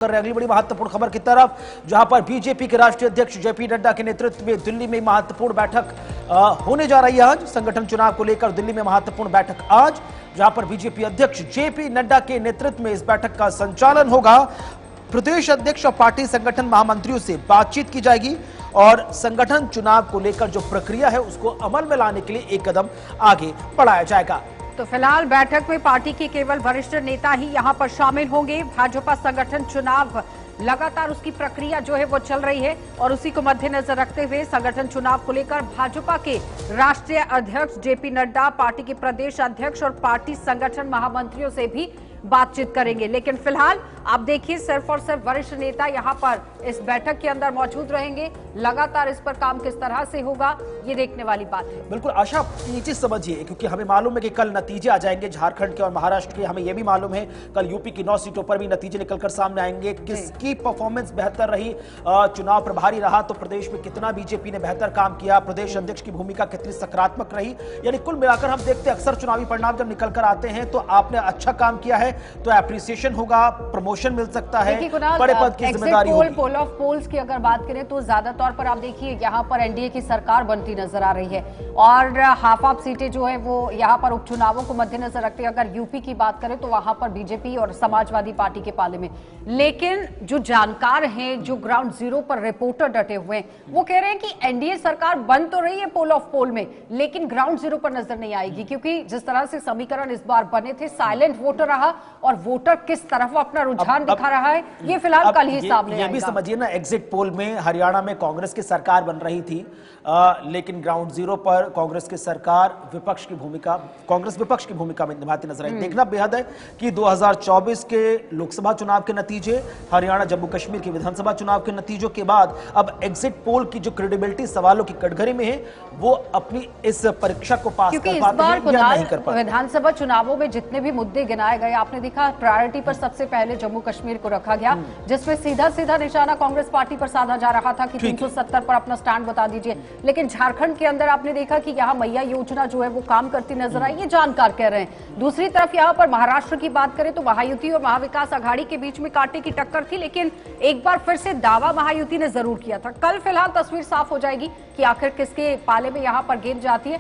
कर रहे अगली बड़ी महत्वपूर्ण खबर की तरफ, जहां पर बीजेपी के राष्ट्रीय अध्यक्ष जेपी नड्डा के नेतृत्व में दिल्ली में महत्वपूर्ण बैठक होने जा रही है। आज संगठन चुनाव को लेकर दिल्ली में महत्वपूर्ण बैठक आज, जहां पर बीजेपी अध्यक्ष जेपी नड्डा के नेतृत्व में इस बैठक का संचालन होगा। प्रदेश अध्यक्ष और पार्टी संगठन महामंत्रियों से बातचीत की जाएगी और संगठन चुनाव को लेकर जो प्रक्रिया है उसको अमल में लाने के लिए एक कदम आगे बढ़ाया जाएगा। तो फिलहाल बैठक में पार्टी के केवल वरिष्ठ नेता ही यहां पर शामिल होंगे। भाजपा संगठन चुनाव लगातार उसकी प्रक्रिया जो है वो चल रही है और उसी को मद्देनजर रखते हुए संगठन चुनाव को लेकर भाजपा के राष्ट्रीय अध्यक्ष जेपी नड्डा पार्टी के प्रदेश अध्यक्ष और पार्टी संगठन महामंत्रियों से भी बातचीत करेंगे। लेकिन फिलहाल आप देखिए सिर्फ और सिर्फ वरिष्ठ नेता यहां पर इस बैठक के अंदर मौजूद रहेंगे। लगातार इस पर काम किस तरह से होगा ये देखने वाली बात है। बिल्कुल आशा, ये चीज समझिए, क्योंकि हमें मालूम है कि कल नतीजे आ जाएंगे झारखंड के और महाराष्ट्र के। हमें यह भी मालूम है कल यूपी की 9 सीटों पर भी नतीजे निकलकर सामने आएंगे। किसकी परफॉर्मेंस बेहतर रही, चुनाव प्रभारी रहा तो प्रदेश में कितना बीजेपी ने बेहतर काम किया, प्रदेश अध्यक्ष की भूमिका कितनी सकारात्मक रही, यानी कुल मिलाकर हम देखते हैं अक्सर चुनावी परिणाम जब निकलकर आते हैं तो आपने अच्छा काम किया है तो एप्रिसिएशन होगा, प्रमोशन मिल सकता है, बड़े पद की जिम्मेदारी होगी। पोल ऑफ पोल्स की अगर बात करें तो ज्यादा तौर पर आप देखिए यहाँ पर एनडीए की सरकार बनती नजर आ रही है और हाफ सीटें जो है वो यहाँ पर उपचुनावों को मद्देनजर रखते हैं। अगर यूपी की बात करें तो वहां पर बीजेपी और समाजवादी पार्टी के पाले में। लेकिन जो जानकार हैं, जो ग्राउंड जीरो पर रिपोर्टर डटे हुए हैं, वो कह रहे हैं कि एनडीए सरकार बन तो रही है पोल ऑफ पोल में, लेकिन ग्राउंड जीरो पर नजर नहीं आएगी, क्योंकि जिस तरह से समीकरण इस बार बने थे, साइलेंट वोटर रहा और वोटर किस तरफ अपना रुझान दिखा रहा है ये फिलहाल कल ही सामने आएगा। ये भी समझिए ना, एग्जिट पोल में हरियाणा में कांग्रेस की सरकार बन रही थी, लेकिन ग्राउंड जीरो पर कांग्रेस की सरकार कांग्रेस विपक्ष की भूमिका में निभाती नजर आई। देखना बेहद है कि 2024 के लोकसभा चुनाव के नतीजे, हरियाणा जम्मू कश्मीर के विधानसभा चुनाव के नतीजों के बाद अब एग्जिट पोल की जो क्रेडिबिलिटी सवालों की कटघरे में है वो अपनी इस परीक्षा को पास कर पाते हैं या नहीं कर पाते। विधानसभा चुनावों में जितने भी मुद्दे गिनाए गए, आपने देखा प्रायोरिटी पर सबसे पहले जम्मू कश्मीर को रखा गया, जिसमें सीधा सीधा निशाना कांग्रेस पार्टी पर साधा जा रहा था कि 370 पर अपना स्टैंड बता दीजिए। लेकिन झारखंड के अंदर आपने देखा कि यहाँ मैया योजना जो है वो काम करती नजर आई, ये जानकार कह रहे हैं। दूसरी तरफ यहाँ पर महाराष्ट्र की बात करें तो महायुति और महाविकास आघाड़ी के बीच में कांटे की टक्कर थी, लेकिन एक बार फिर से दावा महायुति ने जरूर किया था। कल फिलहाल तस्वीर साफ हो जाएगी कि आखिर किसके पाले में यहाँ पर गेंद जाती है।